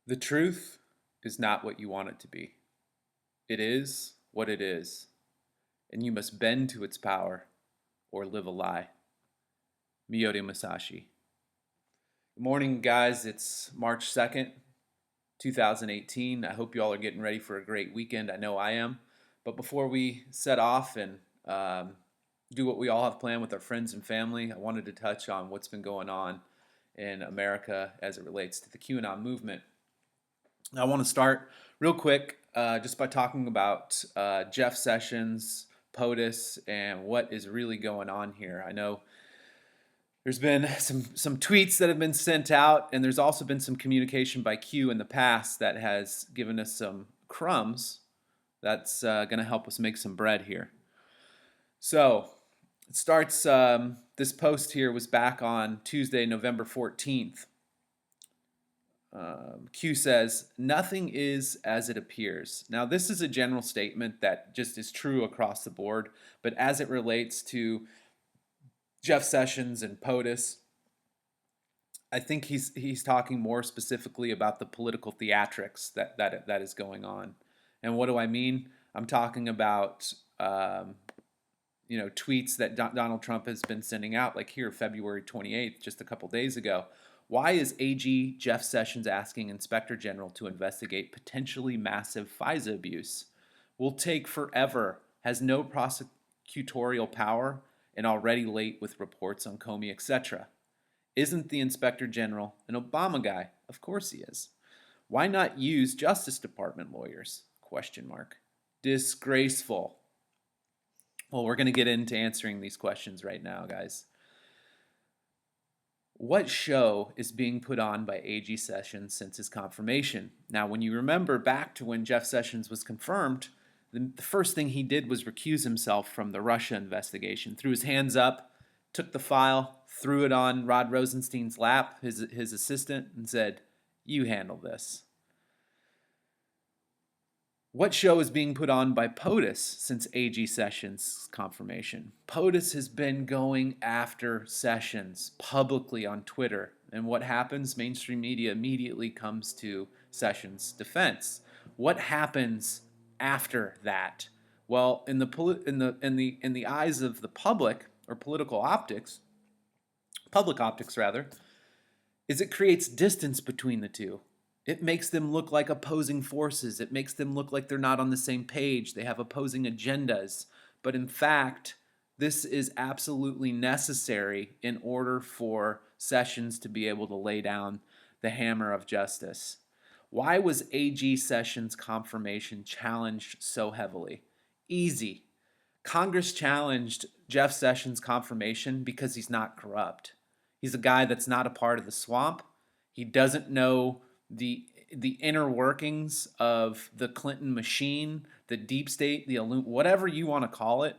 The truth is not what you want it to be. It is what it is, and you must bend to its power or live a lie. Miyoda Musashi. Good morning, guys. It's March 2nd, 2018. I hope you all are getting ready for a great weekend. I know I am. But before we set off and do what we all have planned with our friends and family, I wanted to touch on what's been going on in America as it relates to the Qanon movement. I want to start real quick just by talking about Jeff Sessions, POTUS, and what is really going on here. I know there's been some tweets that have been sent out, and there's also been some communication by Q in the past that has given us some crumbs that's going to help us make some bread here. So it starts, this post here was back on Tuesday, November 14th. Q says, nothing is as it appears. Now, this is a general statement that just is true across the board, but as it relates to Jeff Sessions and POTUS, I think he's talking more specifically about the political theatrics that is going on. And what do I mean? I'm talking about tweets that Donald Trump has been sending out, like here, February 28th, just a couple days ago. Why is AG Jeff Sessions asking Inspector General to investigate potentially massive FISA abuse? Will take forever, has no prosecutorial power, and already late with reports on Comey, etc. Isn't the Inspector General an Obama guy? Of course he is. Why not use Justice Department lawyers? Question mark. Disgraceful. Well, we're going to get into answering these questions right now, guys. What show is being put on by AG Sessions since his confirmation? Now, when you remember back to when Jeff Sessions was confirmed, the first thing he did was recuse himself from the Russia investigation. Threw his hands up, took the file, threw it on Rod Rosenstein's lap, his assistant, and said, "You handle this." What show is being put on by POTUS since AG Sessions' confirmation? POTUS has been going after Sessions publicly on Twitter. And what happens? Mainstream media immediately comes to Sessions' defense. What happens after that? Well, in the eyes of the public, or political optics, public optics rather, is it creates distance between the two. It makes them look like opposing forces. It makes them look like they're not on the same page. They have opposing agendas. But in fact, this is absolutely necessary in order for Sessions to be able to lay down the hammer of justice. Why was AG Sessions' confirmation challenged so heavily? Easy. Congress challenged Jeff Sessions' confirmation because he's not corrupt. He's a guy that's not a part of the swamp. He doesn't know the inner workings of the Clinton machine, the deep state, whatever you want to call it.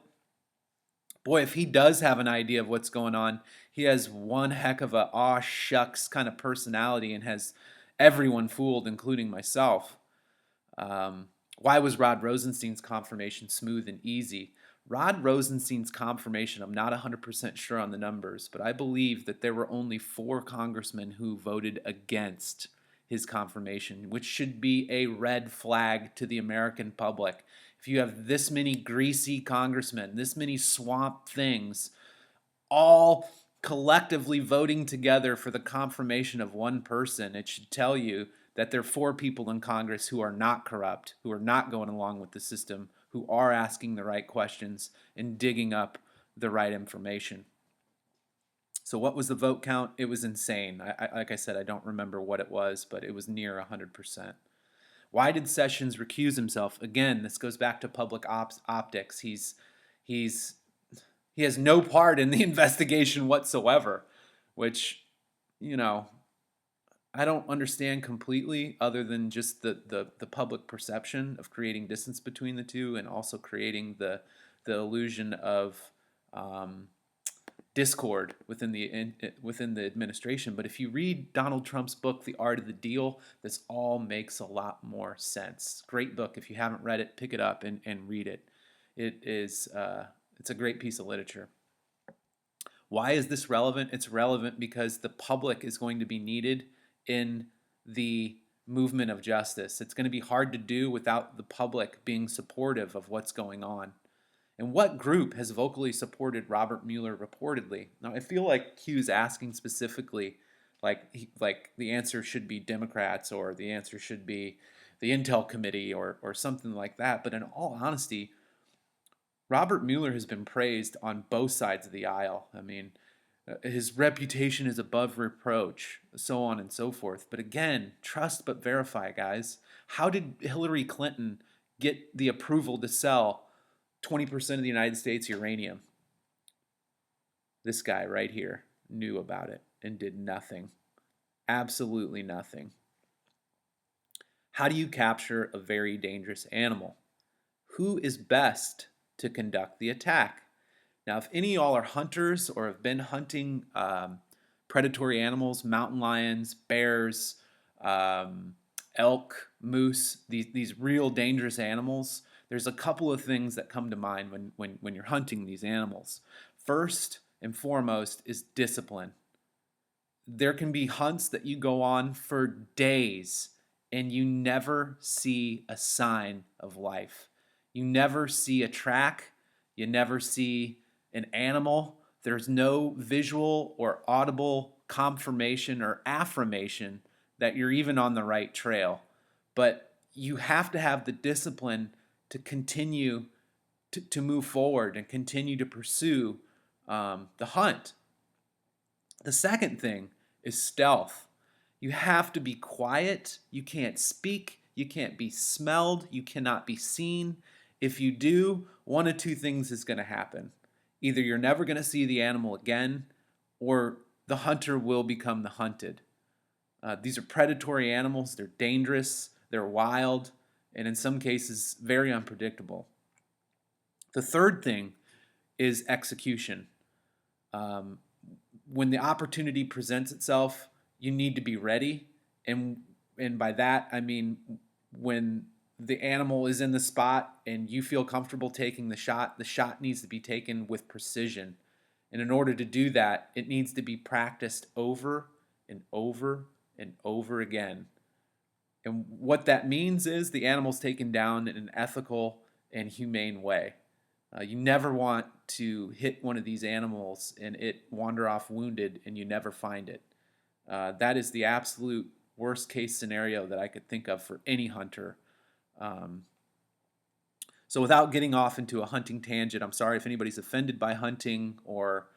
Boy, if he does have an idea of what's going on, he has one heck of a aw shucks kind of personality and has everyone fooled, including myself. Why was Rod Rosenstein's confirmation smooth and easy? Rod Rosenstein's confirmation, I'm not 100% sure on the numbers, but I believe that there were only 4 congressmen who voted against his confirmation, which should be a red flag to the American public. If you have this many greasy congressmen, this many swamp things, all collectively voting together for the confirmation of one person, it should tell you that there are 4 people in Congress who are not corrupt, who are not going along with the system, who are asking the right questions and digging up the right information. So what was the vote count? It was insane. Like I said, I don't remember what it was, but it was near 100%. Why did Sessions recuse himself? Again, this goes back to public optics. He has no part in the investigation whatsoever, which, I don't understand completely, other than just the public perception of creating distance between the two and also creating the illusion of discord within the administration. But if you read Donald Trump's book, The Art of the Deal, this all makes a lot more sense. Great book. If you haven't read it, pick it up and read it. It's a great piece of literature. Why is this relevant? It's relevant because the public is going to be needed in the movement of justice. It's going to be hard to do without the public being supportive of what's going on. And what group has vocally supported Robert Mueller reportedly? Now, I feel like Q's asking specifically, like the answer should be Democrats, or the answer should be the Intel Committee, or something like that. But in all honesty, Robert Mueller has been praised on both sides of the aisle. I mean, his reputation is above reproach, so on and so forth. But again, trust but verify, guys. How did Hillary Clinton get the approval to sell 20% of the United States uranium? This guy right here knew about it and did nothing. Absolutely nothing. How do you capture a very dangerous animal? Who is best to conduct the attack? Now, if any of y'all are hunters or have been hunting predatory animals, mountain lions, bears, elk, moose, these real dangerous animals, there's a couple of things that come to mind when you're hunting these animals. First and foremost is discipline. There can be hunts that you go on for days and you never see a sign of life. You never see a track. You never see an animal. There's no visual or audible confirmation or affirmation that you're even on the right trail. But you have to have the discipline to continue to move forward and continue to pursue the hunt. The second thing is stealth. You have to be quiet. You can't speak. You can't be smelled. You cannot be seen. If you do, one of two things is going to happen. Either you're never going to see the animal again, or the hunter will become the hunted. These are predatory animals. They're dangerous. They're wild, and in some cases, very unpredictable. The third thing is execution. When the opportunity presents itself, you need to be ready. And by that, I mean when the animal is in the spot and you feel comfortable taking the shot needs to be taken with precision. And in order to do that, it needs to be practiced over and over and over again. And what that means is the animal's taken down in an ethical and humane way. You never want to hit one of these animals and it wander off wounded and you never find it. That is the absolute worst case scenario that I could think of for any hunter. So without getting off into a hunting tangent, I'm sorry if anybody's offended by hunting or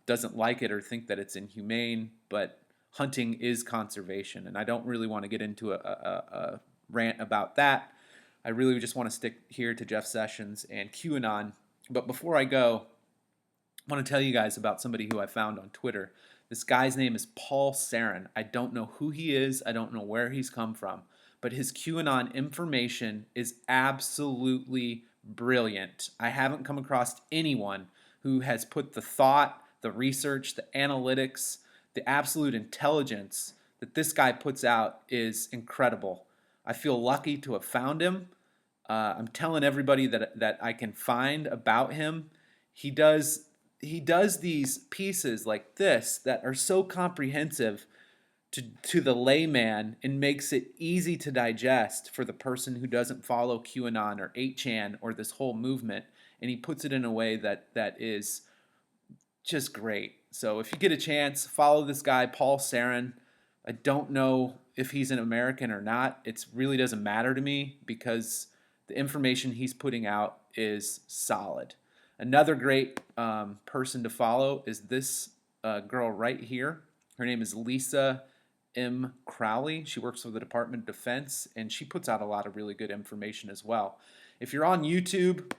doesn't like it or think that it's inhumane, but hunting is conservation. And I don't really want to get into a rant about that. I really just want to stick here to Jeff Sessions and QAnon. But before I go, I want to tell you guys about somebody who I found on Twitter. This guy's name is Paul Sarin. I don't know who he is. I don't know where he's come from. But his QAnon information is absolutely brilliant. I haven't come across anyone who has put the thought, the research, the analytics, the absolute intelligence that this guy puts out is incredible. I feel lucky to have found him. I'm telling everybody that I can find about him. He does these pieces like this that are so comprehensive to the layman and makes it easy to digest for the person who doesn't follow QAnon or 8chan or this whole movement. And he puts it in a way that is just great. So if you get a chance, follow this guy, Paul Sarin. I don't know if he's an American or not. It really doesn't matter to me because the information he's putting out is solid. Another great person to follow is this girl right here. Her name is Lisa Mei Crowley. She works for the Department of Defense, and she puts out a lot of really good information as well. If you're on YouTube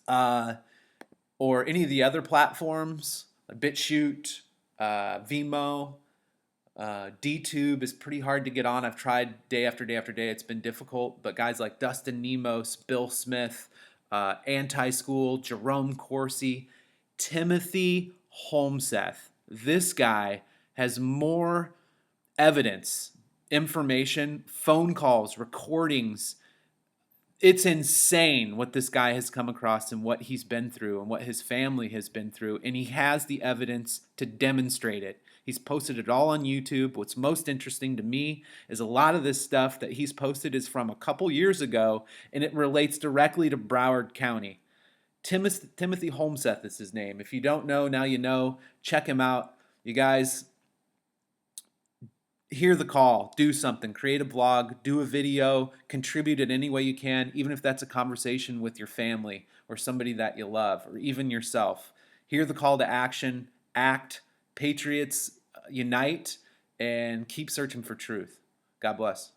or any of the other platforms, BitChute, Vimeo, DTube is pretty hard to get on. I've tried day after day after day. It's been difficult, but guys like DustinNemos, Bill Smith, Anti-School, Jerome.Corsi, Timothy Holmseth. This guy has more evidence, information, phone calls, recordings. It's insane what this guy has come across and what he's been through and what his family has been through, and he has the evidence to demonstrate it. He's posted it all on YouTube. What's most interesting to me is a lot of this stuff that he's posted is from a couple years ago, and it relates directly to Broward County. Timothy Holmseth is his name. If you don't know, now you know. Check him out. You guys, hear the call. Do something. Create a blog. Do a video. Contribute in any way you can, even if that's a conversation with your family or somebody that you love, or even yourself. Hear the call to action. Act. Patriots unite, and keep searching for truth. God bless.